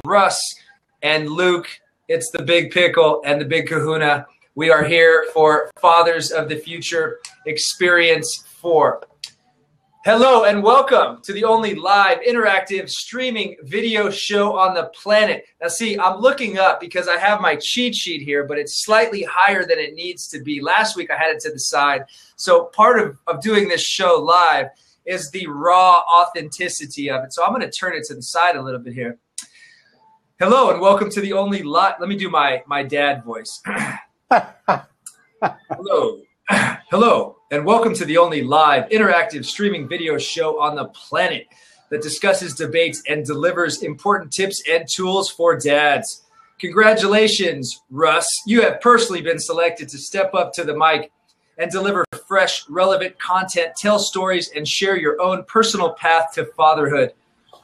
Russ and Luke. It's the Big Pickle and the Big Kahuna. We are here for Fathers of the Future Experience 4. Hello and welcome to the only live interactive streaming video show on the planet. Now see, I'm looking up because I have my cheat sheet here, but it's slightly higher than it needs to be. Last week I had it to the side. So part of doing this show live is the raw authenticity of it. So I'm going to turn it to the side a little bit here. Hello and welcome to the only live. Let me do my dad voice. Hello. Hello, and welcome to the only live interactive streaming video show on the planet that discusses, debates, and delivers important tips and tools for dads. Congratulations, Russ. You have personally been selected to step up to the mic and deliver fresh, relevant content, tell stories, and share your own personal path to fatherhood.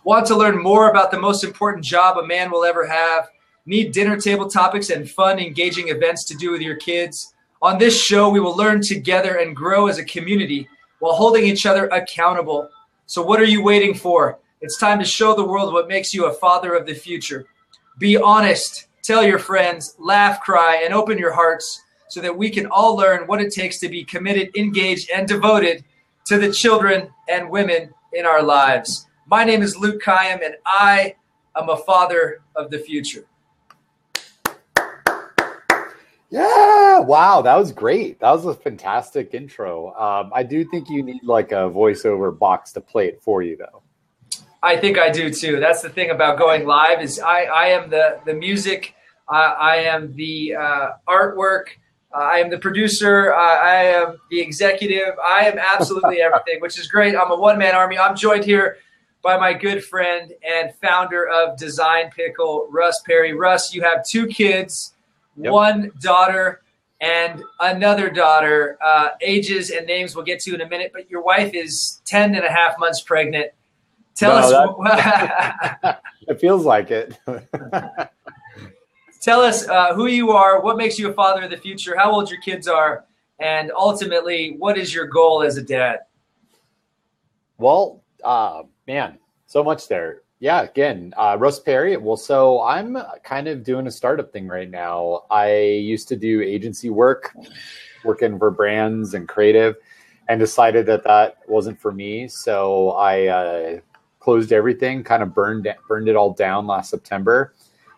Want to learn more about the most important job a man will ever have? Need dinner table topics and fun, engaging events to do with your kids? On this show, we will learn together and grow as a community while holding each other accountable. So what are you waiting for? It's time to show the world what makes you a father of the future. Be honest, tell your friends, laugh, cry, and open your hearts so that we can all learn what it takes to be committed, engaged, and devoted to the children and women in our lives. My name is Luke KAYYEM, and I am a father of the future. Yeah, wow, that was great. That was a fantastic intro. I do think you need like a voiceover box to play it for you, though. I think I do too. That's the thing about going live is I am the music, I am the artwork, I am the producer, I am the executive, I am absolutely everything, which is great. I'm a one-man army. I'm joined here by my good friend and founder of Design Pickle, Russ Perry. Russ, you have 2 kids. Yep. 1 daughter and another daughter, ages and names we'll get to in a minute, but your wife is 10 and a half months pregnant. Tell us. It feels like it. Tell us who you are, what makes you a father of the future, how old your kids are, and ultimately, what is your goal as a dad? Well, man, so much there. Yeah, again, Russ Perry. Well, so I'm kind of doing a startup thing right now. I used to do agency work, working for brands and creative, and decided that wasn't for me. So I closed everything, kind of burned it all down last September,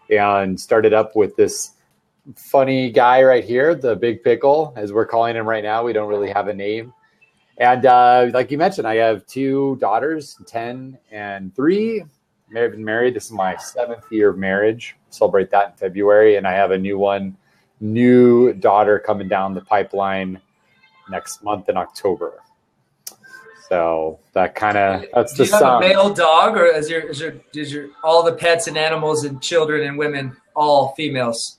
and started up with this funny guy right here, the Big Pickle, as we're calling him right now. We don't really have a name. And like you mentioned, I have 2 daughters, 10 and 3. I've been married. This is my 7th year of marriage. Celebrate that in February. And I have a new daughter coming down the pipeline next month in October. So that's the Do you have a male dog, or is your all the pets and animals and children and women all females?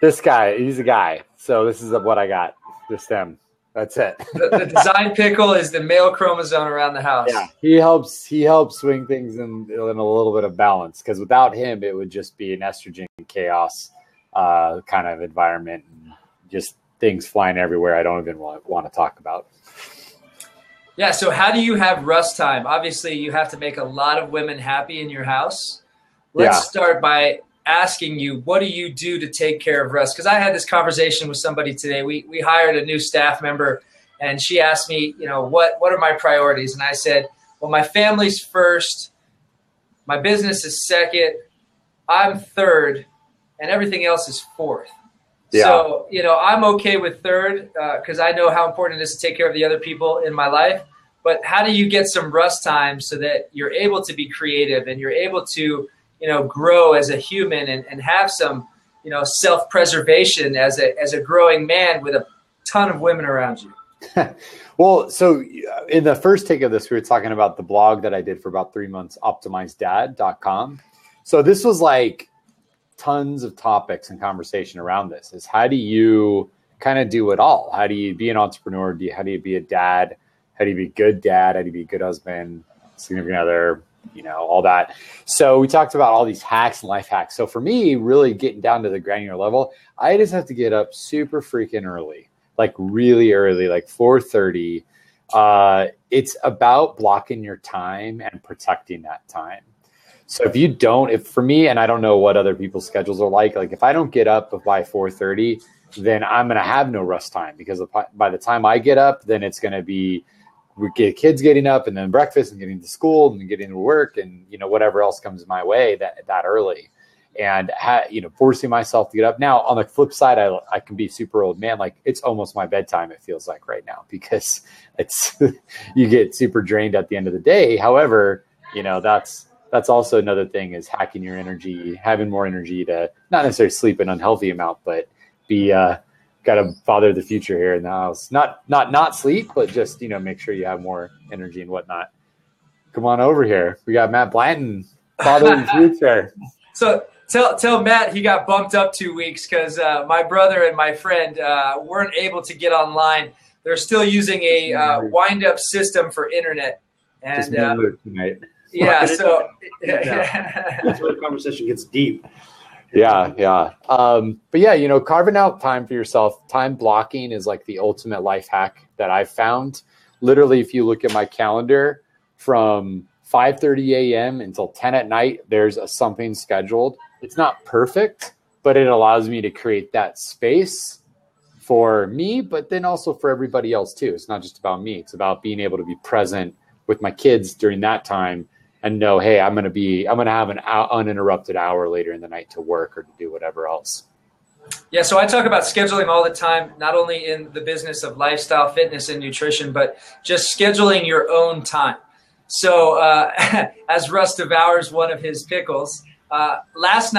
This guy, he's a guy. So this is what I got. Just them. That's it. The Design Pickle is the male chromosome around the house. Yeah, he helps swing things in a little bit of balance, because without him, it would just be an estrogen chaos kind of environment, and just things flying everywhere I don't even want to talk about. Yeah, so how do you have Russ time? Obviously, you have to make a lot of women happy in your house. Let's start by asking you, what do you do to take care of Russ? Because I had this conversation with somebody today. We hired a new staff member, and she asked me, what are my priorities? And I said, well, my family's first, my business is second, I'm third, and everything else is fourth. Yeah. So, I'm okay with third because I know how important it is to take care of the other people in my life. But how do you get some Russ time so that you're able to be creative and you're able to grow as a human and have some, self-preservation as a growing man with a ton of women around you? Well, so in the first take of this, we were talking about the blog that I did for about 3 months, optimizedad.com. So this was like tons of topics and conversation around this is how do you kind of do it all? How do you be an entrepreneur? How do you be a dad? How do you be a good dad? How do you be a good husband, significant other? All that. So we talked about all these hacks and life hacks. So for me, really getting down to the granular level, I just have to get up super freaking early, like really early, like 4:30. It's about blocking your time and protecting that time. So if for me, and I don't know what other people's schedules are like if I don't get up by 4:30, then I'm going to have no rest time, because by the time I get up, then it's going to be, we get kids getting up and then breakfast and getting to school and getting to work and, whatever else comes my way that early. And, forcing myself to get up. Now, on the flip side, I can be super old man. Like, it's almost my bedtime, it feels like right now, because it's, you get super drained at the end of the day. However, that's also another thing, is hacking your energy, having more energy to not necessarily sleep an unhealthy amount, but be, got to father the future here in the house. Not sleep, but just, make sure you have more energy and whatnot. Come on over here. We got Matt Blanton, father the future. So tell Matt he got bumped up 2 weeks, because my brother and my friend weren't able to get online. They're still using a wind-up system for internet. And just tonight. Yeah, so that's where the conversation gets deep. Yeah. But yeah, carving out time for yourself, time blocking is like the ultimate life hack that I've found. Literally, if you look at my calendar, from 5:30 a.m. until 10 at night, there's something scheduled. It's not perfect, but it allows me to create that space for me, but then also for everybody else too. It's not just about me. It's about being able to be present with my kids during that time and know, hey, I'm going to have an uninterrupted hour later in the night to work or to do whatever else. Yeah, so I talk about scheduling all the time, not only in the business of lifestyle, fitness, and nutrition, but just scheduling your own time. So as Russ devours one of his pickles, last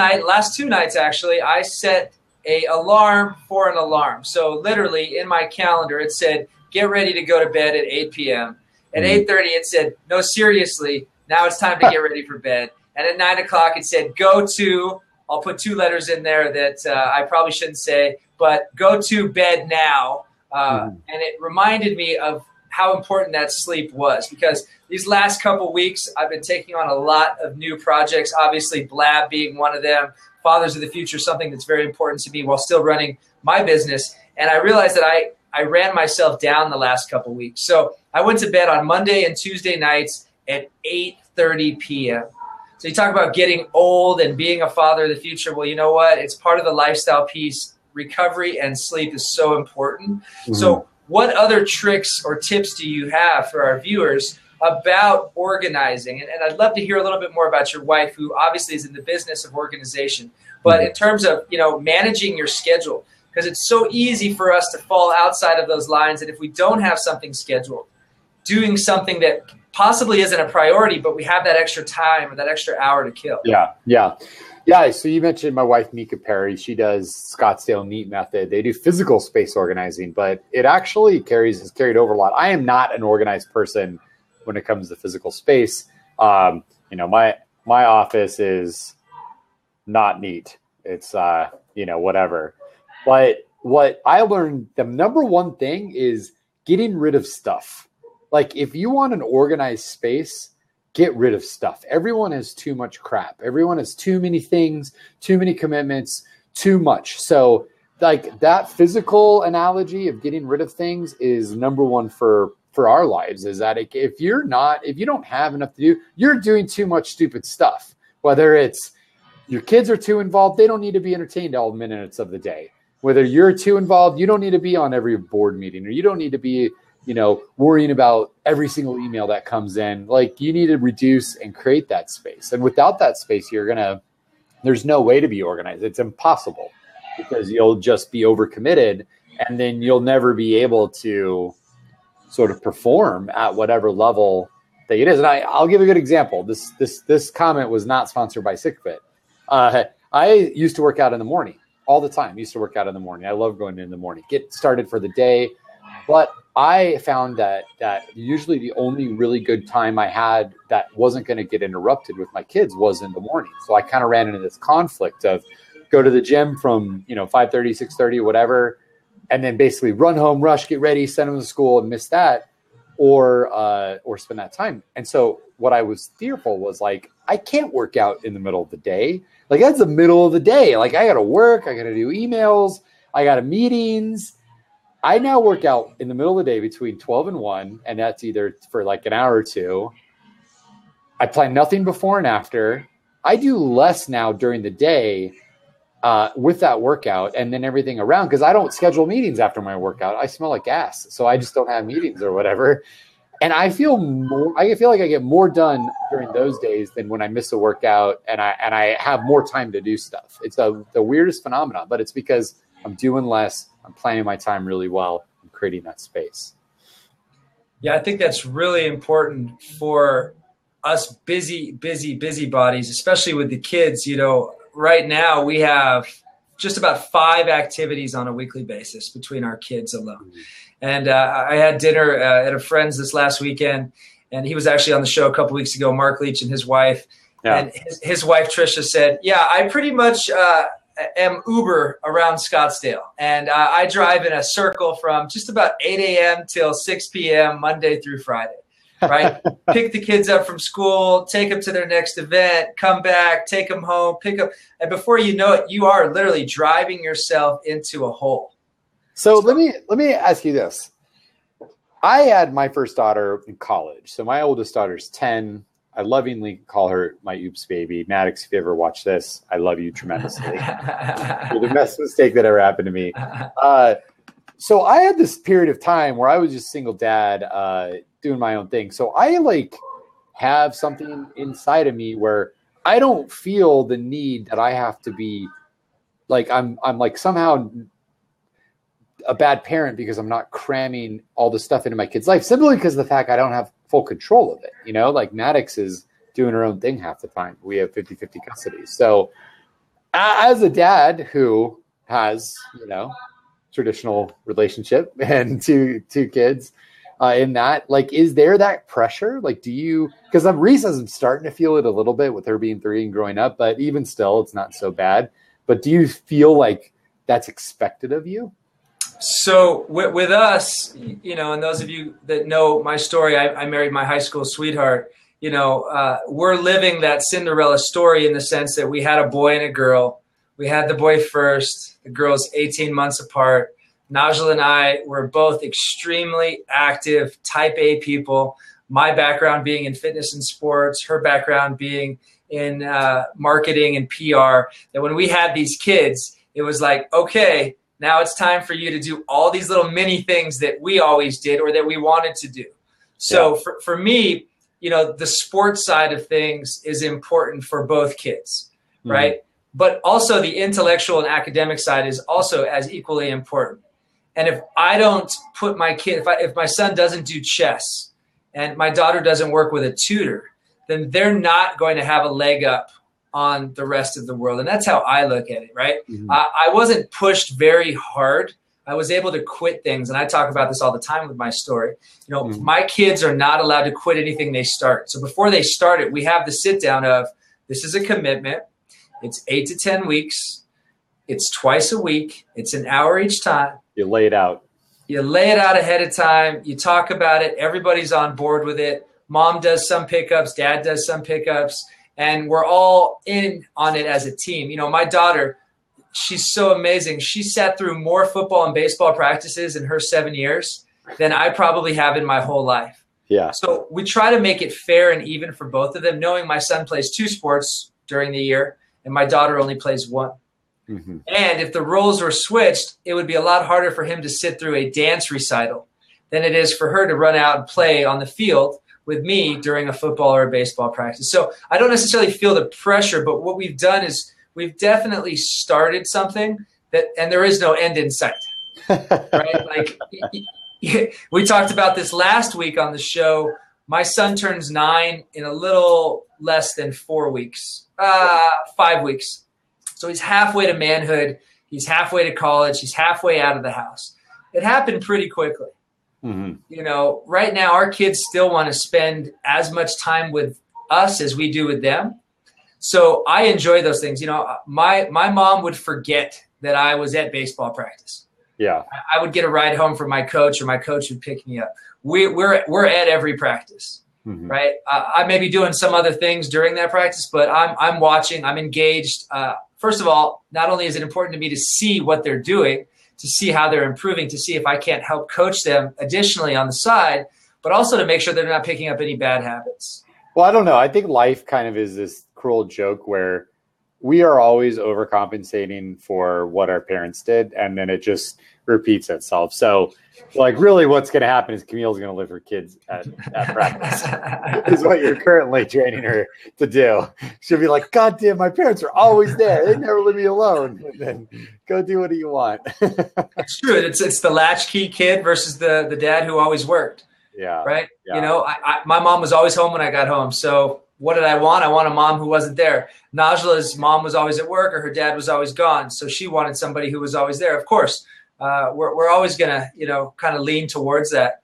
2 nights actually, I set a alarm for an alarm. So literally in my calendar, it said, get ready to go to bed at 8 p.m. At 8:30, it said, no, seriously, now it's time to get ready for bed. And at 9 o'clock, it said, go to, I'll put 2 letters in there that I probably shouldn't say, but go to bed now. And it reminded me of how important that sleep was, because these last couple weeks, I've been taking on a lot of new projects, obviously Blab being one of them, Fathers of the Future, something that's very important to me while still running my business. And I realized that I ran myself down the last couple weeks. So I went to bed on Monday and Tuesday nights at 8:30 p.m. So you talk about getting old and being a father of the future. Well, you know what? It's part of the lifestyle piece. Recovery and sleep is so important. Mm-hmm. So what other tricks or tips do you have for our viewers about organizing? And I'd love to hear a little bit more about your wife, who obviously is in the business of organization. But in terms of, managing your schedule, because it's so easy for us to fall outside of those lines. And if we don't have something scheduled, doing something that possibly isn't a priority, but we have that extra time or that extra hour to kill. Yeah. So you mentioned my wife, Mika Perry. She does Scottsdale NEAT method. They do physical space organizing, but it actually has carried over a lot. I am not an organized person when it comes to physical space. My office is not neat. It's, whatever. But what I learned, the number one thing is getting rid of stuff. Like, if you want an organized space, get rid of stuff. Everyone has too much crap. Everyone has too many things, too many commitments, too much. So like that physical analogy of getting rid of things is number one for our lives, is that if you don't have enough to do, you're doing too much stupid stuff. Whether it's your kids are too involved, they don't need to be entertained all minutes of the day. Whether you're too involved, you don't need to be on every board meeting, or you don't need to be worrying about every single email that comes in. Like, you need to reduce and create that space. And without that space, there's no way to be organized. It's impossible, because you'll just be overcommitted, and then you'll never be able to sort of perform at whatever level that it is. And I'll give a good example. This comment was not sponsored by SickFit. I used to work out in the morning all the time. I love going in the morning, get started for the day. But I found that usually the only really good time I had that wasn't going to get interrupted with my kids was in the morning. So I kind of ran into this conflict of go to the gym from 5:30, 6:30, whatever, and then basically run home, rush, get ready, send them to school, and miss that, or spend that time. And so what I was fearful was, like, I can't work out in the middle of the day. Like, that's the middle of the day. Like, I got to work, I got to do emails, I got meetings. I now work out in the middle of the day between 12 and 1, and that's either for like an hour or two. I plan nothing before and after. I do less now during the day with that workout and then everything around, because I don't schedule meetings after my workout. I smell like gas, so I just don't have meetings or whatever. And I feel like I get more done during those days than when I miss a workout and I have more time to do stuff. It's the weirdest phenomenon, but it's because I'm doing less. I'm planning my time really well. I'm creating that space. Yeah, I think that's really important for us busy bodies, especially with the kids. You know, right now we have just about 5 activities on a weekly basis between our kids alone. And I had dinner at a friend's this last weekend, and he was actually on the show a couple weeks ago, Mark Leach and his wife. Yeah. And his wife, Trisha, said, yeah, I pretty much am Uber around Scottsdale. And I drive in a circle from just about 8 a.m. till 6 p.m. Monday through Friday, right? Pick the kids up from school, take them to their next event, come back, take them home, pick up. And before you know it, you are literally driving yourself into a hole. So let me ask you this. I had my first daughter in college. So my oldest daughter's 10. I lovingly call her my oops baby. Maddox, if you ever watch this, I love you tremendously. You're the best mistake that ever happened to me. So I had this period of time where I was just single dad, doing my own thing. So I have something inside of me where I don't feel the need that I have to be I'm somehow a bad parent because I'm not cramming all the stuff into my kid's life, simply because of the fact I don't have full control of it. You know, like Maddox is doing her own thing half the time. We have 50-50 custody. So as a dad who has, traditional relationship and two kids in that, is there that pressure? Because Reese I'm starting to feel it a little bit with her being 3 and growing up, but even still, it's not so bad. But do you feel like that's expected of you? So with us, and those of you that know my story, I married my high school sweetheart. We're living that Cinderella story in the sense that we had a boy and a girl. We had the boy first. The girl's 18 months apart. Najla and I were both extremely active type A people. My background being in fitness and sports, her background being in marketing and PR. That when we had these kids, it was like, okay, now it's time for you to do all these little mini things that we always did or that we wanted to do. So for me, the sports side of things is important for both kids, right? But also the intellectual and academic side is also as equally important. And if I don't put my kid, if my son doesn't do chess and my daughter doesn't work with a tutor, then they're not going to have a leg up on the rest of the world. And that's how I look at it, right? Mm-hmm. I wasn't pushed very hard. I was able to quit things. And I talk about this all the time with my story. My kids are not allowed to quit anything they start. So before they start it, we have the sit down of, this is a commitment. It's 8 to 10 weeks. It's twice a week. It's an hour each time. You lay it out. You lay it out ahead of time. You talk about it. Everybody's on board with it. Mom does some pickups. Dad does some pickups. And we're all in on it as a team. My daughter, she's so amazing. She sat through more football and baseball practices in her 7 years than I probably have in my whole life. Yeah. So we try to make it fair and even for both of them, knowing my son plays 2 sports during the year and my daughter only plays 1. Mm-hmm. And if the roles were switched, it would be a lot harder for him to sit through a dance recital than it is for her to run out and play on the field with me during a football or a baseball practice. So I don't necessarily feel the pressure, but what we've done is we've definitely started something and there is no end in sight, right? We talked about this last week on the show. My son turns 9 in a little less than 4 weeks, 5 weeks. So he's halfway to manhood. He's halfway to college. He's halfway out of the house. It happened pretty quickly. Mm-hmm. Right now our kids still want to spend as much time with us as we do with them. So I enjoy those things. My mom would forget that I was at baseball practice. Yeah. I would get a ride home from my coach or my coach would pick me up. We're at every practice, mm-hmm. right? I may be doing some other things during that practice, but I'm watching, I'm engaged. First of all, not only is it important to me to see what they're doing, to see how they're improving, to see if I can't help coach them additionally on the side, but also to make sure they're not picking up any bad habits. Well, I don't know. I think life kind of is this cruel joke where we are always overcompensating for what our parents did, and then it just repeats itself. So, like, really what's going to happen is Camille's going to live her kids at practice is what you're currently training her to do. She'll be like, God damn, my parents are always there. They never leave me alone. And then go do what you want. It's true. It's the latchkey kid versus the dad who always worked. Yeah. Right. Yeah. You know, my mom was always home when I got home. So what did I want? I want a mom who wasn't there. Najla's mom was always at work, or her dad was always gone. So she wanted somebody who was always there. Of course, we're always going to, you know, kind of lean towards that.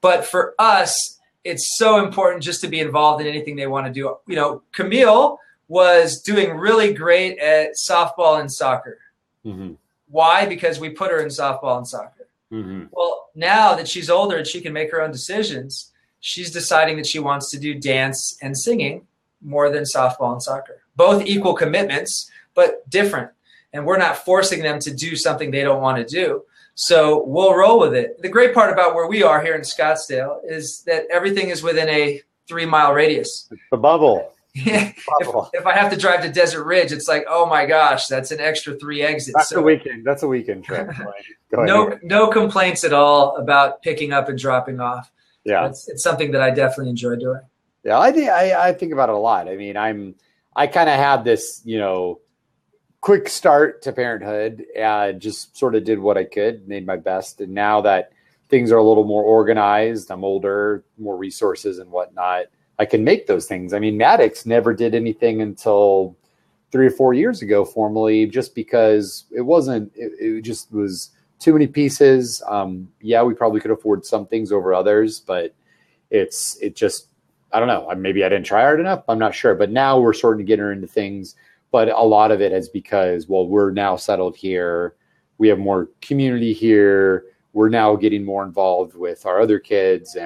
But for us, it's so important just to be involved in anything they want to do. You know, Camille was doing really great at softball and soccer. Mm-hmm. Why? Because we put her in softball and soccer. Mm-hmm. Well, now that she's older and she can make her own decisions, she's deciding that she wants to do dance and singing more than softball and soccer. Both equal commitments, but different. And we're not forcing them to do something they don't want to do. So we'll roll with it. The great part about where we are here in Scottsdale is that everything is within a 3-mile radius. The bubble. Yeah. If I have to drive to Desert Ridge, it's like, oh my gosh, that's an extra 3 exits. That's a weekend. That's a weekend trip. No complaints at all about picking up and dropping off. Yeah, it's something that I definitely enjoy doing. Yeah, I think about it a lot. I mean, I kind of had this, you know, quick start to parenthood and just sort of did what I could, made my best. And now that things are a little more organized, I'm older, more resources and whatnot, I can make those things. I mean, Maddox never did anything until 3 or 4 years ago formally, just because it just was too many pieces. Yeah, we probably could afford some things over others, but it just, I don't know. Maybe I didn't try hard enough. I'm not sure. But now we're starting to get her into things. But a lot of it is because, well, we're now settled here. We have more community here. We're now getting more involved with our other kids.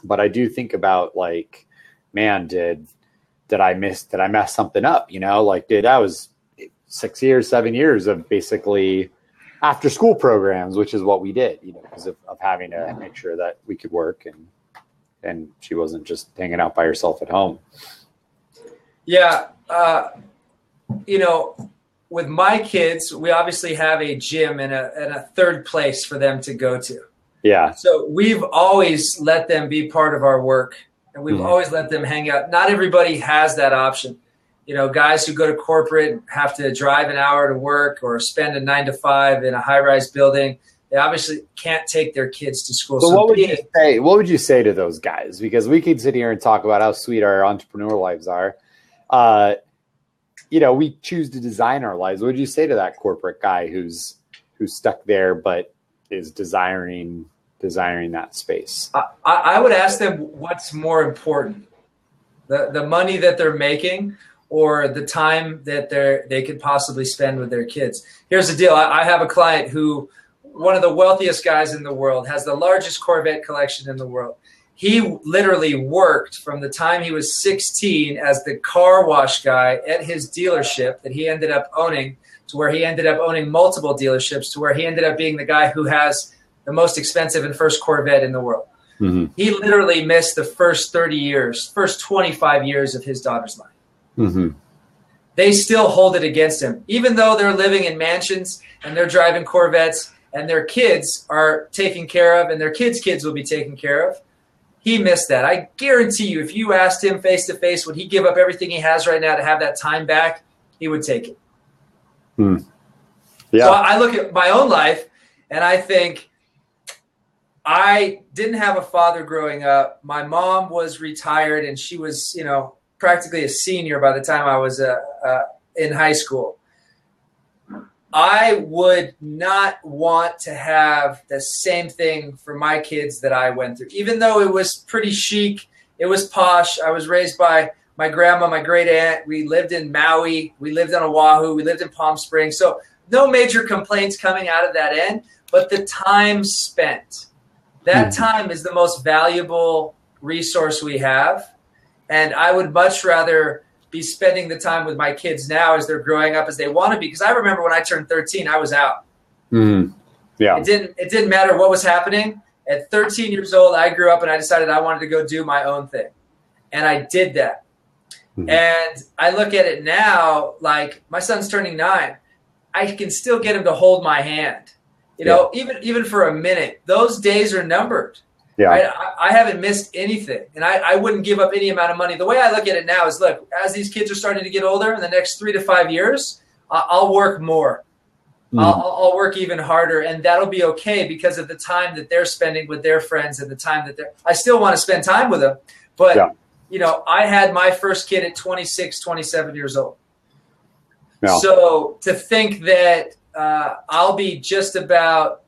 But I do think about, like, man, did I mess something up? You know, like, that was 6 years, 7 years of basically after school programs, which is what we did, you know, because of having to make sure that we could work and she wasn't just hanging out by herself at home. Yeah. You know, with my kids, we obviously have a gym and a third place for them to go to. Yeah. So we've always let them be part of our work, and we've always let them hang out. Not everybody has that option. You know, guys who go to corporate have to drive an hour to work or spend a 9 to 5 in a high-rise building. They obviously can't take their kids to school. So what would you say? What would you say to those guys? Because we could sit here and talk about how sweet our entrepreneur lives are. You know, we choose to design our lives. What would you say to that corporate guy who's stuck there but is desiring that space? I would ask them what's more important, the money that they're making or the time that they could possibly spend with their kids. Here's the deal. I have a client who, one of the wealthiest guys in the world, has the largest Corvette collection in the world. He literally worked from the time he was 16 as the car wash guy at his dealership that he ended up owning, to where he ended up owning multiple dealerships, to where he ended up being the guy who has the most expensive and first Corvette in the world. Mm-hmm. He literally missed the first 25 years of his daughter's life. Mm-hmm. They still hold it against him, even though they're living in mansions and they're driving Corvettes and their kids are taken care of and their kids' kids will be taken care of. He missed that. I guarantee you, if you asked him face to face, would he give up everything he has right now to have that time back? He would take it. Yeah. So I look at my own life and I think I didn't have a father growing up. My mom was retired and she was, you know, practically a senior by the time I was in high school. I would not want to have the same thing for my kids that I went through, even though it was pretty chic. It was posh. I was raised by my grandma, my great aunt. We lived in Maui. We lived on Oahu. We lived in Palm Springs. So no major complaints coming out of that end, but the time spent. That time is the most valuable resource we have. And I would much rather be spending the time with my kids now as they're growing up as they want to be. Because I remember when I turned 13, I was out. Yeah. It didn't matter what was happening. At 13 years old, I grew up and I decided I wanted to go do my own thing. And I did that. And I look at it now, like my son's turning 9. I can still get him to hold my hand, you know, even for a minute. Those days are numbered. Yeah. Right? I haven't missed anything, and I wouldn't give up any amount of money. The way I look at it now is, look, as these kids are starting to get older in the next 3 to 5 years, I'll work more. I'll work even harder, and that'll be okay because of the time that they're spending with their friends and the time that I still want to spend time with them. But, you know, I had my first kid at 26, 27 years old. Yeah. So to think that I'll be just about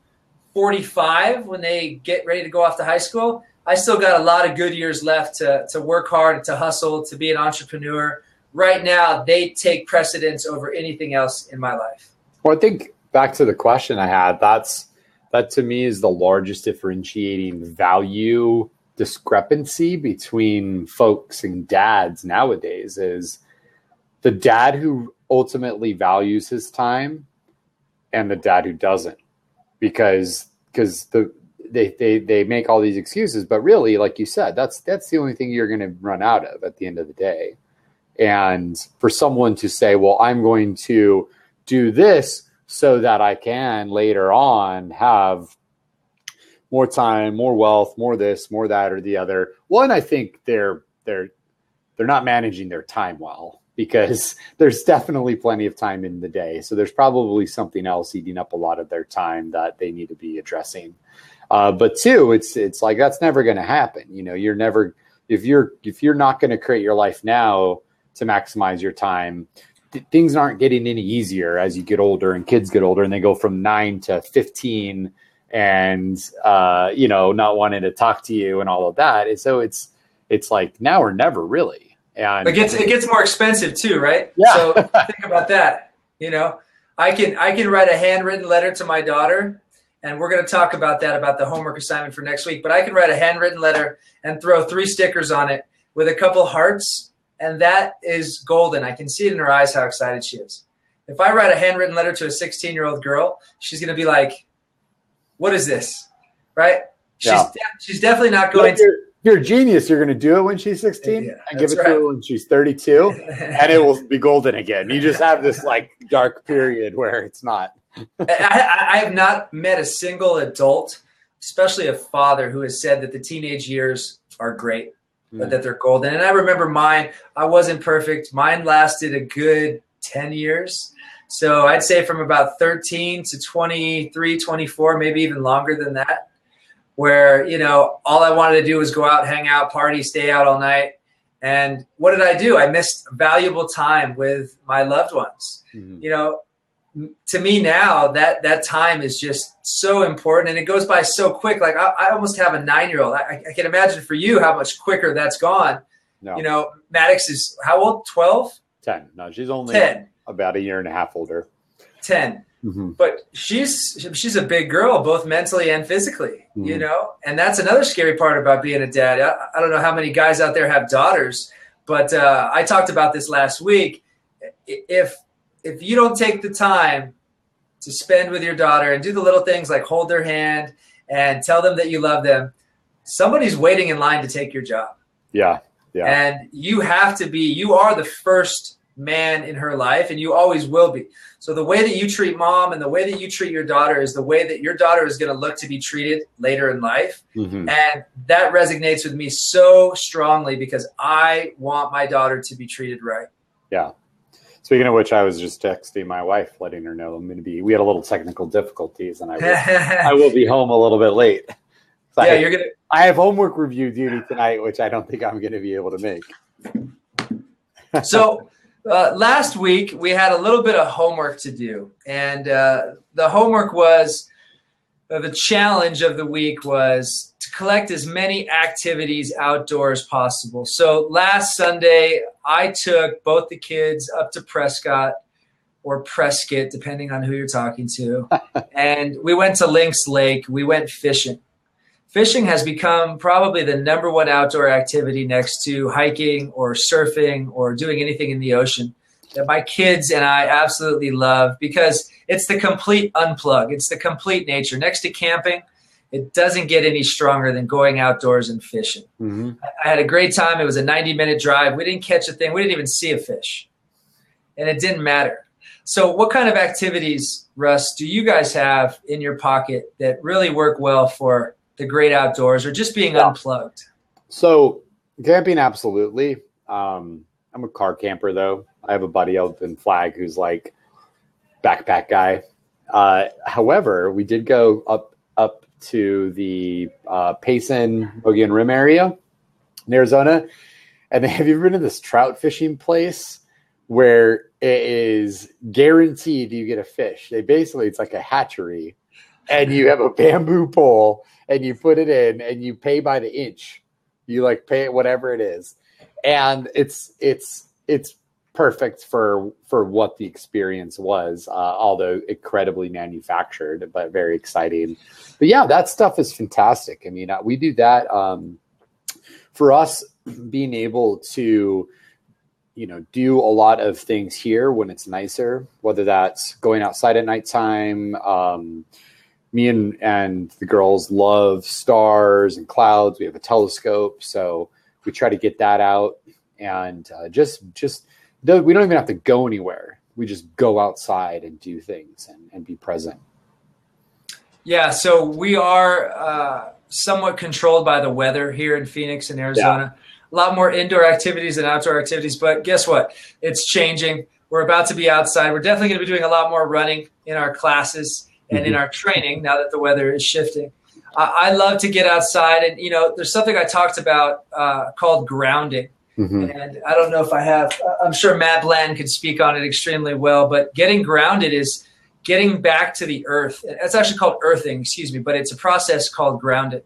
45 when they get ready to go off to high school, I still got a lot of good years left to work hard, to hustle, to be an entrepreneur. Right now, they take precedence over anything else in my life. Well, I think back to the question I had, that to me is the largest differentiating value discrepancy between folks and dads nowadays is the dad who ultimately values his time and the dad who doesn't, because they make all these excuses, but really, like you said, that's the only thing you're going to run out of at the end of the day. And for someone to say, well, I'm going to do this so that I can later on have more time, more wealth, more this, more that, or the other. One, I think they're not managing their time well, because there's definitely plenty of time in the day. So there's probably something else eating up a lot of their time that they need to be addressing. But two, it's like, that's never going to happen. You know, you're never, if you're not going to create your life now to maximize your time, things aren't getting any easier as you get older and kids get older and they go from 9 to 15 and, you know, not wanting to talk to you and all of that. And so it's like now or never, really. And it gets more expensive too, right? Yeah. So think about that. You know, I can write a handwritten letter to my daughter, and we're going to talk about that, about the homework assignment for next week. But I can write a handwritten letter and throw 3 stickers on it with a couple hearts, and that is golden. I can see it in her eyes how excited she is. If I write a handwritten letter to a 16-year-old girl, she's going to be like, what is this? Right? She's definitely not going to. You're a genius. You're going to do it when she's 16 and give it to her when she's 32, and it will be golden again. You just have this like dark period where it's not. I have not met a single adult, especially a father, who has said that the teenage years are great, but that they're golden. And I remember mine. I wasn't perfect. Mine lasted a good 10 years. So I'd say from about 13 to 23, 24, maybe even longer than that, where, you know, all I wanted to do was go out, hang out, party, stay out all night. And what did I do? I missed valuable time with my loved ones. You know, to me now, that time is just so important, and it goes by so quick. Like I almost have a 9-year-old. I can imagine for you how much quicker that's gone. No. You know, Maddox is how old? 12? 10. No, she's only 10. About a year and a half older. 10. But she's a big girl, both mentally and physically, you know, and that's another scary part about being a dad. I don't know how many guys out there have daughters, but I talked about this last week. If you don't take the time to spend with your daughter and do the little things like hold their hand and tell them that you love them, somebody's waiting in line to take your job. Yeah. And you have to be, you are the first man in her life, and you always will be. So the way that you treat mom and the way that you treat your daughter is the way that your daughter is going to look to be treated later in life. And that resonates with me so strongly because I want my daughter to be treated right. Yeah. Speaking of which, I was just texting my wife, letting her know we had a little technical difficulties, and I will be home a little bit late. So yeah, I have homework review duty tonight, which I don't think I'm going to be able to make. So last week we had a little bit of homework to do, and the homework was the challenge of the week was to collect as many activities outdoors possible. So last Sunday, I took both the kids up to Prescott or Prescott, depending on who you're talking to. And we went to Lynx Lake. We went fishing. Fishing has become probably the #1 outdoor activity next to hiking or surfing or doing anything in the ocean that my kids and I absolutely love because it's the complete unplug. It's the complete nature. Next to camping, it doesn't get any stronger than going outdoors and fishing. Mm-hmm. I had a great time. It was a 90-minute drive. We didn't catch a thing. We didn't even see a fish. And it didn't matter. So what kind of activities, Russ, do you guys have in your pocket that really work well for the great outdoors or just being unplugged? So camping, absolutely. I'm a car camper, though. I have a buddy out in Flag who's like backpack guy. However, we did go up to the Payson, Mogollon Rim area in Arizona. And have you ever been to this trout fishing place where it is guaranteed you get a fish? It's like a hatchery, and you have a bamboo pole and you put it in and you pay by the inch. You like pay it whatever it is. And it's perfect for what the experience was, although incredibly manufactured, but very exciting. But yeah, that stuff is fantastic. I mean, we do that. For us, being able to, do a lot of things here when it's nicer, whether that's going outside at nighttime. Me and the girls love stars and clouds. We have a telescope, so we try to get that out, and we don't even have to go anywhere. We just go outside and do things and be present. Yeah, so we are somewhat controlled by the weather here in Phoenix and Arizona. Yeah. A lot more indoor activities than outdoor activities, but guess what? It's changing. We're about to be outside. We're definitely going to be doing a lot more running in our classes and in our training now that the weather is shifting. I love to get outside, and there's something I talked about called grounding. Mm-hmm. And I don't know if I have. I'm sure Matt Bland could speak on it extremely well. But getting grounded is getting back to the earth. It's actually called earthing, but it's a process called grounding.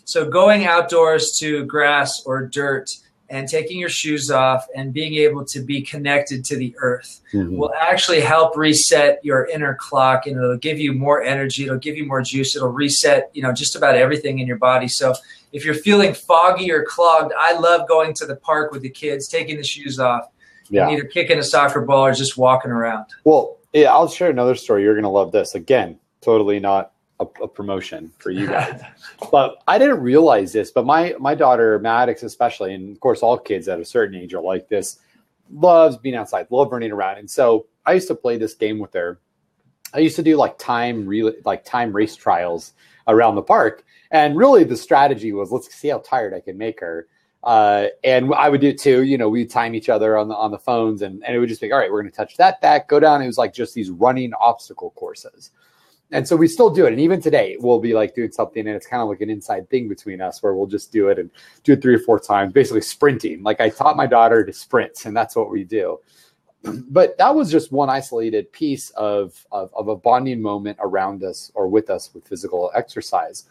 So going outdoors to grass or dirt and taking your shoes off and being able to be connected to the earth will actually help reset your inner clock, and it'll give you more energy. It'll give you more juice. It'll reset, just about everything in your body. So if you're feeling foggy or clogged, I love going to the park with the kids, taking the shoes off, and either kicking a soccer ball or just walking around. Well, yeah, I'll share another story. You're going to love this. Again, totally not a promotion for you guys. But I didn't realize this, but my daughter, Maddox especially, and of course all kids at a certain age are like this, loves being outside, love running around. And so I used to play this game with her. I used to do time race trials around the park. And really the strategy was, let's see how tired I can make her. And I would do it too. We'd time each other on the phones, and it would just be, all right, we're going to touch that, go down. It was like just these running obstacle courses. And so we still do it. And even today we'll be like doing something, and it's kind of like an inside thing between us where we'll just do it and do it 3 or 4 times, basically sprinting. Like I taught my daughter to sprint, and that's what we do. But that was just one isolated piece of a bonding moment around us or with us with physical exercise.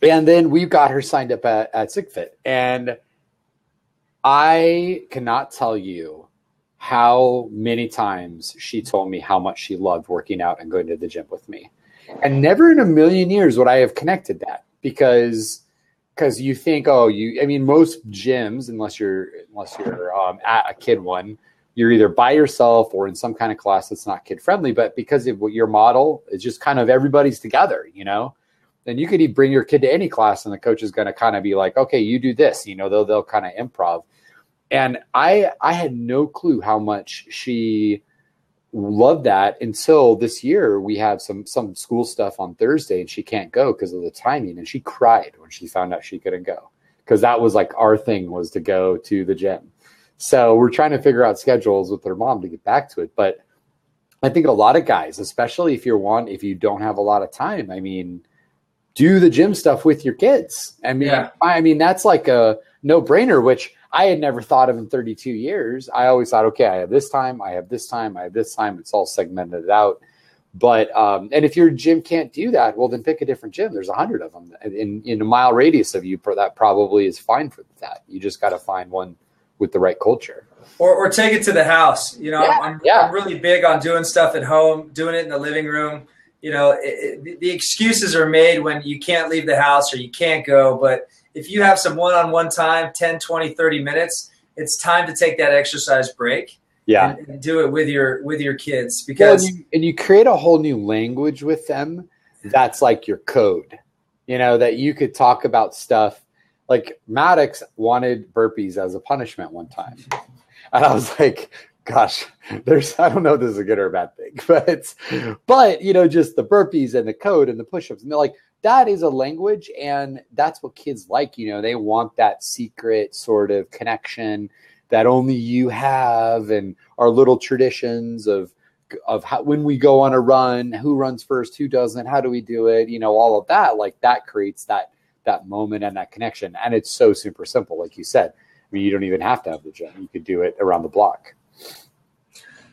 And then we've got her signed up at SigFit. And I cannot tell you how many times she told me how much she loved working out and going to the gym with me. And never in a million years would I have connected that, because you think, most gyms, unless you're at a kid one, you're either by yourself or in some kind of class that's not kid friendly. But because of what your model is just kind of everybody's together, then you could bring your kid to any class and the coach is going to kind of be like, okay, you do this, they'll kind of improv. And I had no clue how much she loved that until this year. We have some school stuff on Thursday and she can't go because of the timing. And she cried when she found out she couldn't go, because that was like our thing, was to go to the gym. So we're trying to figure out schedules with her mom to get back to it. But I think a lot of guys, especially if you don't have a lot of time, do the gym stuff with your kids. That's like a no-brainer, which I had never thought of in 32 years. I always thought, okay, I have this time, I have this time, I have this time. It's all segmented out. But and if your gym can't do that, well, then pick a different gym. There's 100 of them in a mile radius of you. That probably is fine for that. You just got to find one with the right culture. Or take it to the house. I'm really big on doing stuff at home, doing it in the living room. The excuses are made when you can't leave the house or you can't go. But if you have some one-on-one time, 10, 20, 30 minutes, it's time to take that exercise break. Yeah. And do it with your kids, because you create a whole new language with them. That's like your code. that you could talk about stuff. Like Maddox wanted burpees as a punishment one time. And I was like, gosh, I don't know if this is a good or a bad thing, but just the burpees and the code and the push-ups, and they're like, that is a language, and that's what kids like. They want that secret sort of connection that only you have, and our little traditions of how, when we go on a run, who runs first, who doesn't, how do we do it, all of that. Like that creates that moment and that connection. And it's so super simple, like you said. I mean, you don't even have to have the gym. You could do it around the block.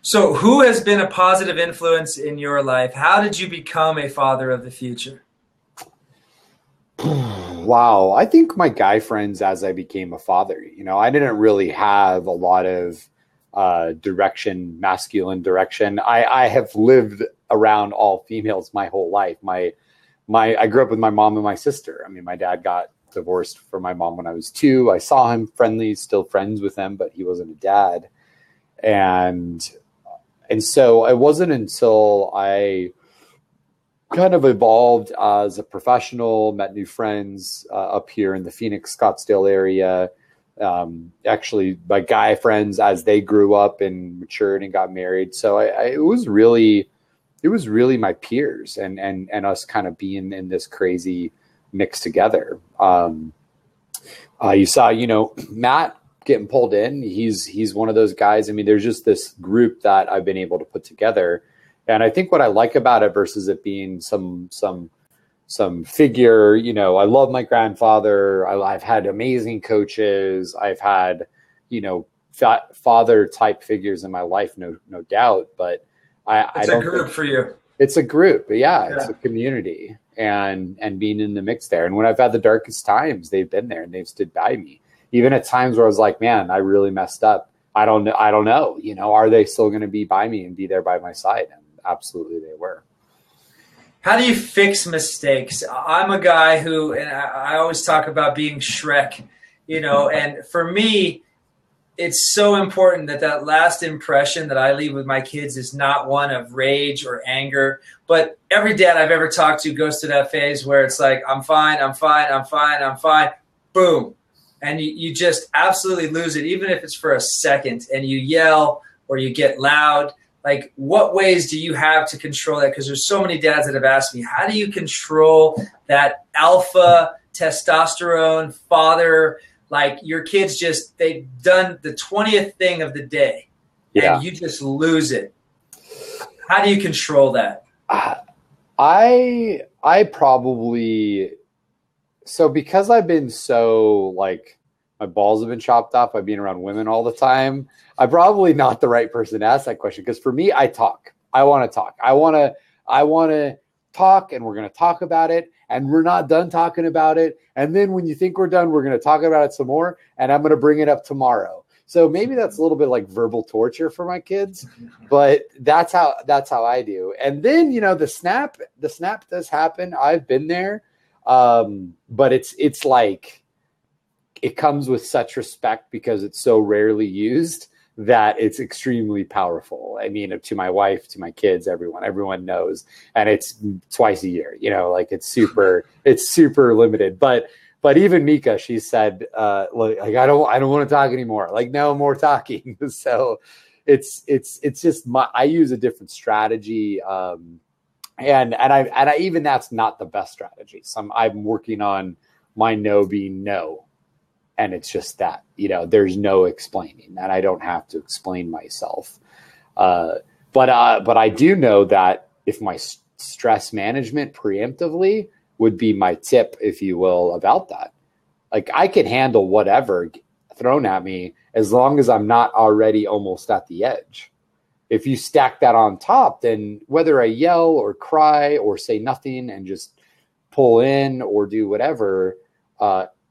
So who has been a positive influence in your life? How did you become a father of the future? Wow. I think my guy friends as I became a father. I didn't really have a lot of masculine direction. I have lived around all females my whole life. I grew up with my mom and my sister. I mean, my dad got divorced from my mom when I was 2. I saw him still friends with him, but he wasn't a dad. And so it wasn't until I kind of evolved as a professional, met new friends up here in the Phoenix, Scottsdale area. Actually, my guy friends as they grew up and matured and got married. So it was really my peers and us kind of being in this crazy mix together. You saw, Matt getting pulled in. He's one of those guys. I mean, there's just this group that I've been able to put together. And I think what I like about it versus it being some figure, I love my grandfather. I've had amazing coaches. I've had, father type figures in my life, no doubt. But it's a group for you. It's a group. Yeah. It's a community and being in the mix there. And when I've had the darkest times, they've been there and they've stood by me. Even at times where I was like, man, I really messed up. I don't know. Are they still going to be by me and be there by my side? And absolutely they were. How do you fix mistakes? I'm a guy who, and I always talk about being Shrek, and for me, it's so important that last impression that I leave with my kids is not one of rage or anger. But every dad I've ever talked to goes through that phase where it's like, I'm fine. Boom. And you just absolutely lose it, even if it's for a second, and you yell or you get loud. Like, what ways do you have to control that? Because there's so many dads that have asked me, how do you control that alpha testosterone father? Like, your kids they've done the 20th thing of the day, and you just lose it. How do you control that? I probably, so because I've been so my balls have been chopped off by being around women all the time, I'm probably not the right person to ask that question. Because for me, I talk. I want to talk. I want to talk, and we're going to talk about it, and we're not done talking about it. And then when you think we're done, we're going to talk about it some more, and I'm going to bring it up tomorrow. So maybe that's a little bit like verbal torture for my kids, but that's how I do. And then, the snap does happen. I've been there. But it's like, it comes with such respect because it's so rarely used that it's extremely powerful. I mean, to my wife, to my kids, everyone knows, and it's twice a year, it's super limited. But even Mika, she said, I don't want to talk anymore. Like, no more talking. So it's just I use a different strategy. And I even that's not the best strategy. I'm working on my no being no, and it's just that there's no explaining, and I don't have to explain myself. But I do know that if my stress management preemptively would be my tip, if you will, about that. Like, I can handle whatever thrown at me as long as I'm not already almost at the edge. If you stack that on top, then whether I yell or cry or say nothing and just pull in or do whatever,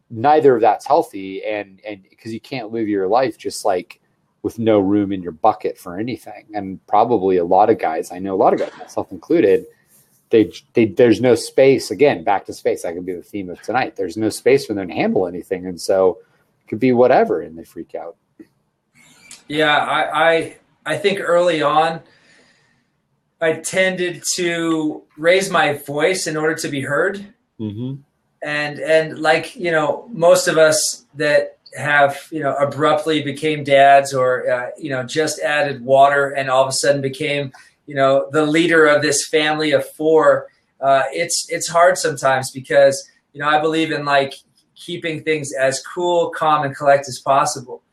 neither of that's healthy. And because you can't live your life just like with no room in your bucket for anything. And probably a lot of guys, I know a lot of guys, myself included, there's no space. Again, back to space. That could be the theme of tonight. There's no space for them to handle anything. And so it could be whatever, and they freak out. Yeah, I think early on, I tended to raise my voice in order to be heard. Mm-hmm. And like, most of us that have, abruptly became dads or, just added water and all of a sudden became, the leader of this family of four, it's hard sometimes because, I believe in like keeping things as cool, calm, and collect as possible.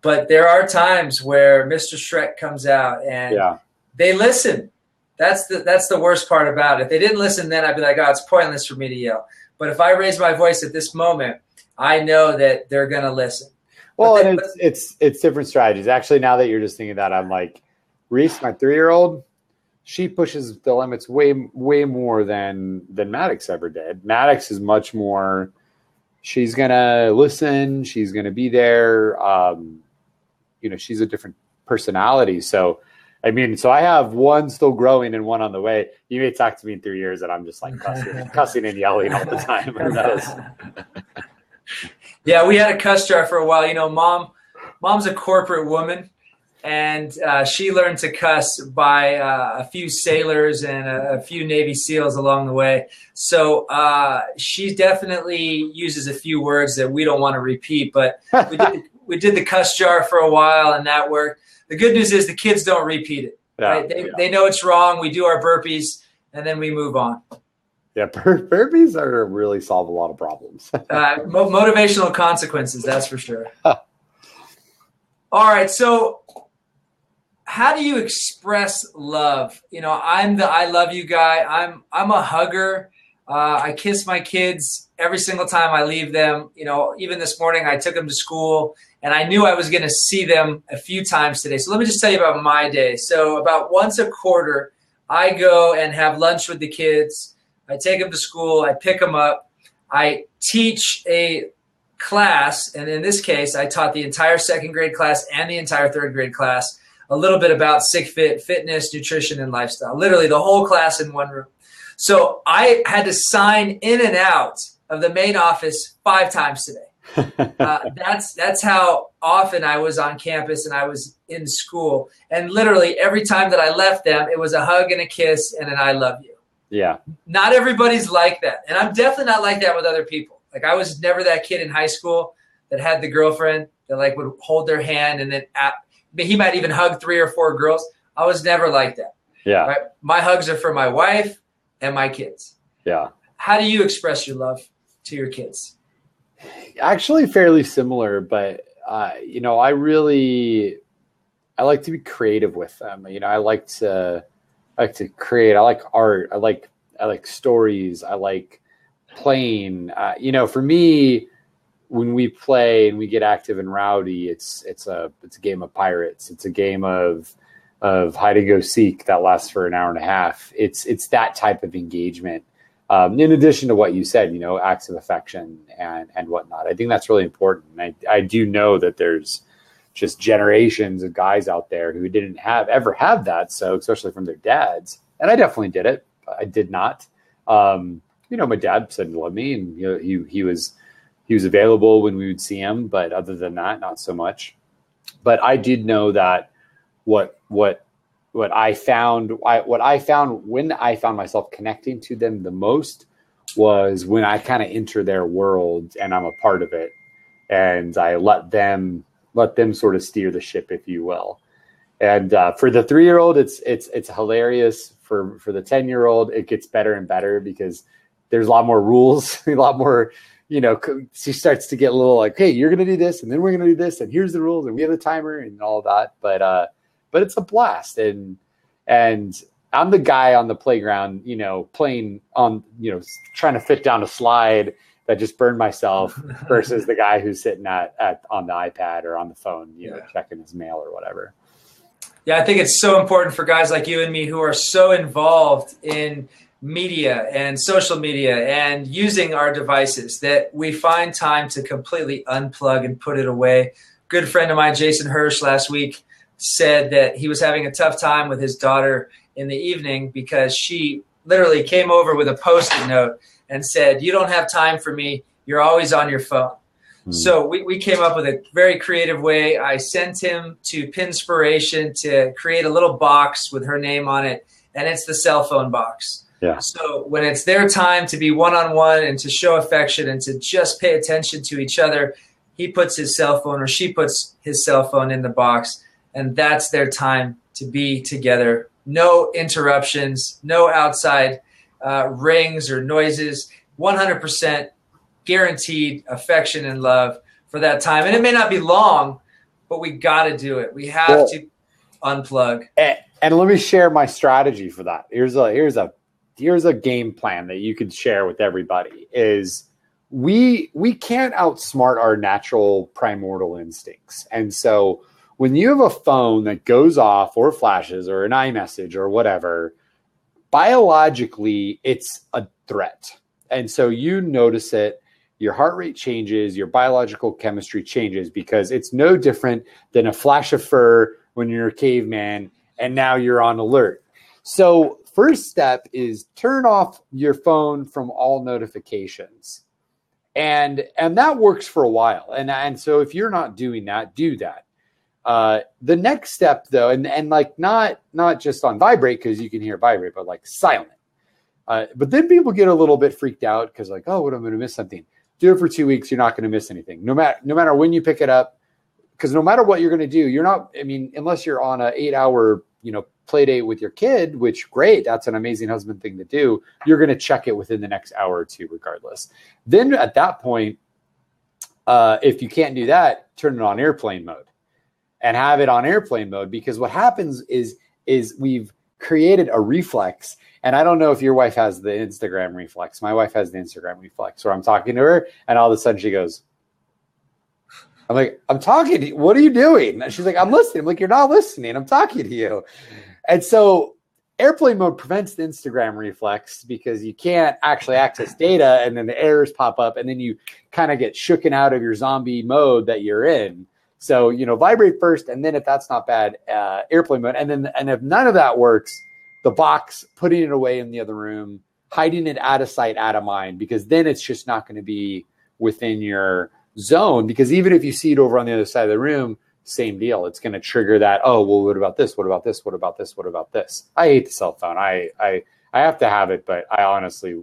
But there are times where Mr. Shrek comes out and they listen. That's the worst part about it. If they didn't listen, then I'd be like, oh, it's pointless for me to yell. But if I raise my voice at this moment, I know that they're going to listen. Well, and it's different strategies. Actually, now that you're just thinking that, I'm like, Reese, my 3-year-old, she pushes the limits way more than Maddox ever did. Maddox is much more, she's going to listen. She's going to be there. She's a different personality. So, so I have one still growing and one on the way. You may talk to me in 3 years and I'm just like cussing and yelling all the time. Who knows? Yeah, we had a cuss jar for a while. Mom's a corporate woman, and she learned to cuss by a few sailors and a few Navy SEALs along the way. So she definitely uses a few words that we don't want to repeat, but we did the cuss jar for a while, and that worked. The good news is the kids don't repeat it. Right? They know it's wrong. We do our burpees, and then we move on. Yeah, burpees really solve a lot of problems. Motivational consequences, that's for sure. All right, so how do you express love? I'm the I love you guy. I'm a hugger. I kiss my kids every single time I leave them. Even this morning I took them to school, and I knew I was going to see them a few times today. So let me just tell you about my day. So about once a quarter, I go and have lunch with the kids. I take them to school. I pick them up. I teach a class, and in this case, I taught the entire second grade class and the entire third grade class a little bit about sick fit, fitness, nutrition, and lifestyle. Literally the whole class in one room. So I had to sign in and out of the main office 5 times today. That's how often I was on campus and I was in school. And literally every time that I left them, it was a hug and a kiss and an I love you. Yeah. Not everybody's like that. And I'm definitely not like that with other people. Like I was never that kid in high school that had the girlfriend that like would hold their hand and then he might even hug 3 or 4 girls. I was never like that. Yeah. Right? My hugs are for my wife and my kids. Yeah. How do you express your love to your kids? Actually fairly similar, but I like to be creative with them. I like to create. I like art. I like stories. I like playing. For me, when we play and we get active and rowdy, it's a game of pirates. It's a game of hide and go seek that lasts for an hour and a half. It's that type of engagement. In addition to what you said, acts of affection and whatnot. I think that's really important. I do know that there's just generations of guys out there who didn't ever have that. So especially from their dads, and I definitely did it. I did not. My dad said he loved me, and he was available when we would see him. But other than that, not so much. But I did know that what I found when I found myself connecting to them the most was when I kind of enter their world and I'm a part of it, and I let them sort of steer the ship, if you will. And for the 3-year-old, it's hilarious. For the 10-year-old, it gets better and better because there's a lot more rules, a lot more. She starts to get a little like, hey, you're going to do this, and then we're going to do this, and here's the rules, and we have a timer and all that. But it's a blast, and I'm the guy on the playground, playing on, trying to fit down a slide that just burned myself versus the guy who's sitting on the iPad or on the phone, checking his mail or whatever. Yeah, I think it's so important for guys like you and me who are so involved in media and social media and using our devices that we find time to completely unplug and put it away. Good friend of mine, Jason Hirsch, last week said that he was having a tough time with his daughter in the evening because she literally came over with a Post-it note and said, "You don't have time for me. You're always on your phone." So we came up with a very creative way. I sent him to Pinspiration to create a little box with her name on it, and it's the cell phone box. Yeah. So when it's their time to be one-on-one and to show affection and to just pay attention to each other, he puts his cell phone or she puts his cell phone in the box, and that's their time to be together. No interruptions, no outside rings or noises, 100% guaranteed affection and love for that time. And it may not be long, but we got to do it. We have to unplug. And let me share my strategy for that. Here's a game plan that you could share with everybody. Is we can't outsmart our natural primordial instincts. And so when you have a phone that goes off or flashes or an iMessage or whatever, biologically it's a threat. And so you notice it, your heart rate changes, your biological chemistry changes, because it's no different than a flash of fur when you're a caveman and now you're on alert. So first step is turn off your phone from all notifications. And that works for a while. And so if you're not doing that, do that. The next step though, and like not just on vibrate, because you can hear vibrate, but like silent. But then people get a little bit freaked out because like, oh, what, I'm going to miss something. Do it for 2 weeks. You're not going to miss anything. No matter when you pick it up, because no matter what you're going to do, you're not, I mean, unless you're on an 8-hour, play date with your kid, which great. That's an amazing husband thing to do. You're going to check it within the next hour or two, regardless. Then at that point, if you can't do that, turn it on airplane mode and have it on airplane mode, because what happens is we've created a reflex. And I don't know if your wife has the Instagram reflex. My wife has the Instagram reflex where I'm talking to her and all of a sudden she goes, I'm like, I'm talking to you. What are you doing? And she's like, I'm listening. I'm like, you're not listening. I'm talking to you. And so airplane mode prevents the Instagram reflex because you can't actually access data, and then the errors pop up and then you kind of get shooken out of your zombie mode that you're in. So, vibrate first. And then if that's not bad, airplane mode. And if none of that works, the box, putting it away in the other room, hiding it out of sight, out of mind, because then it's just not going to be within your zone. Because even if you see it over on the other side of the room, same deal. It's going to trigger that, oh, well, what about this? What about this? What about this? What about this? I hate the cell phone. I have to have it, but I honestly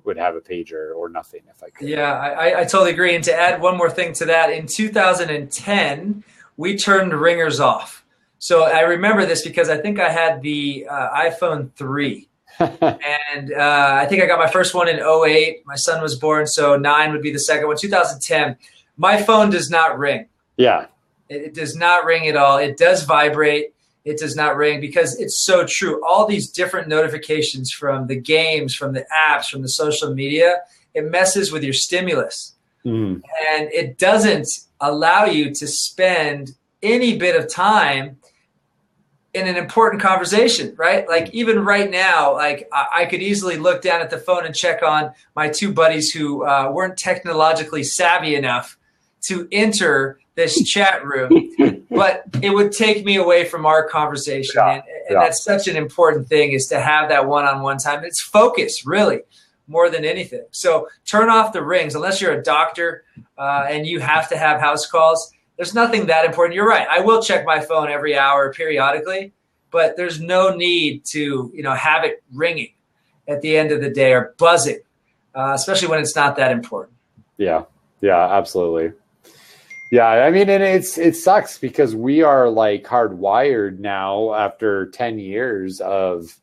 would have a pager or nothing if I could. Yeah, I totally agree. And to add one more thing to that, in 2010, we turned ringers off. So I remember this because I think I had the iPhone 3. And I think I got my first one in 2008. My son was born, so 9 would be the second one. 2010, my phone does not ring. Yeah. It does not ring at all. It does vibrate. It does not ring, because it's so true. All these different notifications from the games, from the apps, from the social media, it messes with your stimulus. And it doesn't allow you to spend any bit of time in an important conversation, right? Like even right now, like I could easily look down at the phone and check on my two buddies who weren't technologically savvy enough to enter this chat room, but it would take me away from our conversation. And that's such an important thing, is to have that one-on-one time. It's focus, really, more than anything. So turn off the rings, unless you're a doctor and you have to have house calls. There's nothing that important. You're right. I will check my phone every hour periodically, but there's no need to, have it ringing at the end of the day or buzzing, especially when it's not that important. Yeah, absolutely. Yeah, I mean, and it sucks because we are like hardwired now after 10 years of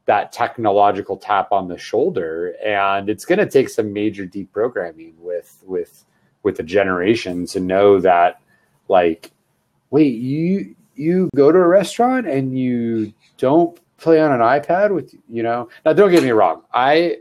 that technological tap on the shoulder, and it's going to take some major deprogramming with a generation to know that, like, wait, you go to a restaurant and you don't play on an iPad with, Now, don't get me wrong. I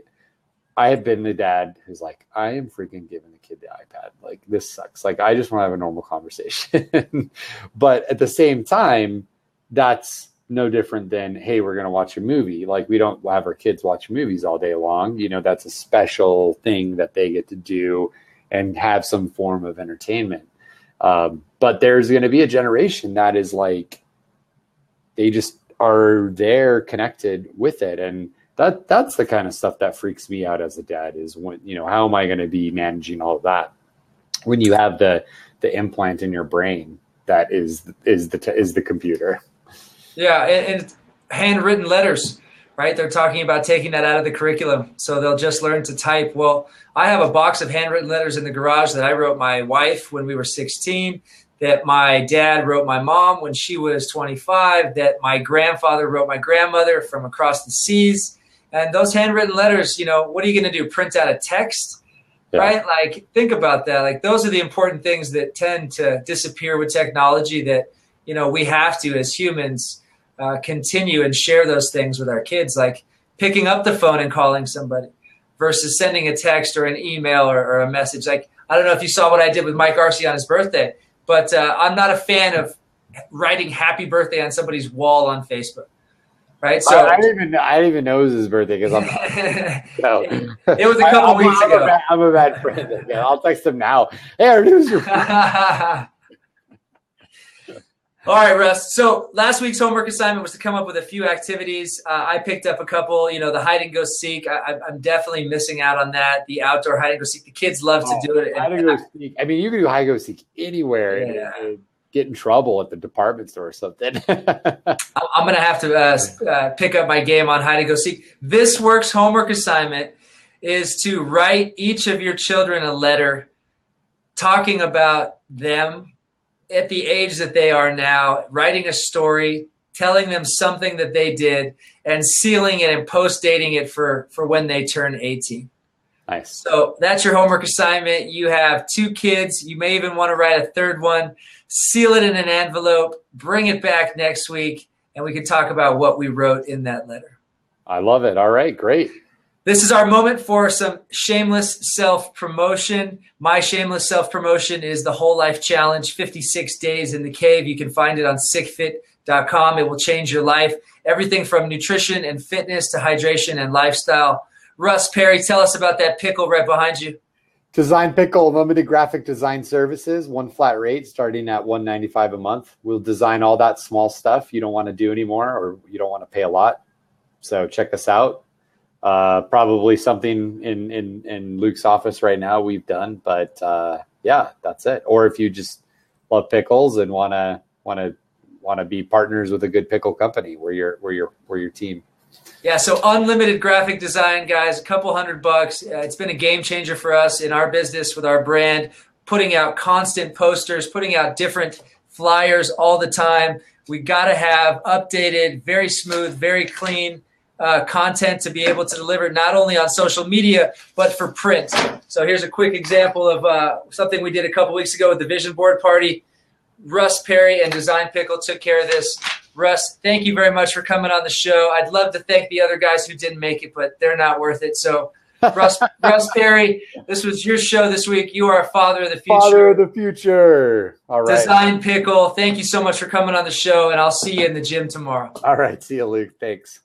have been the dad who's like, I am freaking giving the kid the iPad. Like, this sucks. Like, I just want to have a normal conversation. But at the same time, that's no different than, hey, we're going to watch a movie. Like, we don't have our kids watch movies all day long. That's a special thing that they get to do and have some form of entertainment. But there's going to be a generation that is like, they just are there connected with it. And that's the kind of stuff that freaks me out as a dad, is when, how am I going to be managing all of that when you have the implant in your brain that is the computer? Yeah. And handwritten letters. right? They're talking about taking that out of the curriculum, so they'll just learn to type. Well, I have a box of handwritten letters in the garage that I wrote my wife when we were 16, that my dad wrote my mom when she was 25, that my grandfather wrote my grandmother from across the seas. And those handwritten letters, you know, what are you going to do? Print out a text, right? Like, think about that. Like, those are the important things that tend to disappear with technology that, you know, we have to, as humans, continue and share those things with our kids, like picking up the phone and calling somebody versus sending a text or an email or a message. Like, I don't know if you saw what I did with Mike Arce on his birthday, but I'm not a fan of writing happy birthday on somebody's wall on Facebook. Right, so I didn't even know it was his birthday because I'm. So. It was a couple weeks ago. I'm a bad friend. Yeah, I'll text him now. Hey, who's your? All right, Russ. So last week's homework assignment was to come up with a few activities. I picked up a couple. You know, the hide and go seek. I'm definitely missing out on that. The outdoor hide and go seek. The kids love to do it. Hide and go seek. I mean, you can do hide and go seek anywhere. And get in trouble at the department store or something. I'm going to have to pick up my game on hide and go seek. This work's homework assignment is to write each of your children a letter talking about them at the age that they are now, writing a story, telling them something that they did, and sealing it and post-dating it for when they turn 18. Nice. So that's your homework assignment. You have 2 kids. You may even want to write a third one. Seal it in an envelope. Bring it back next week, and we can talk about what we wrote in that letter. I love it. All right, great. This is our moment for some shameless self-promotion. My shameless self-promotion is the Whole Life Challenge, 56 Days in the Cave. You can find it on sickfit.com. It will change your life. Everything from nutrition and fitness to hydration and lifestyle. Russ Perry, tell us about that pickle right behind you. Design Pickle, limited graphic design services, one flat rate starting at $195 a month. We'll design all that small stuff you don't want to do anymore or you don't want to pay a lot. So check us out. Probably something in Luke's office right now we've done, but yeah, that's it. Or if you just love pickles and want to be partners with a good pickle company, we're your team. Yeah, so unlimited graphic design, guys, a couple $100. It's been a game changer for us in our business with our brand, putting out constant posters, putting out different flyers all the time. We got to have updated, very smooth, very clean content to be able to deliver not only on social media, but for print. So here's a quick example of something we did a couple weeks ago with the vision board party. Russ Perry and Design Pickle took care of this. Russ, thank you very much for coming on the show. I'd love to thank the other guys who didn't make it, but they're not worth it. So Russ Perry, this was your show this week. You are a father of the future. Father of the future. All right. Design Pickle, thank you so much for coming on the show, and I'll see you in the gym tomorrow. All right. See you, Luke. Thanks.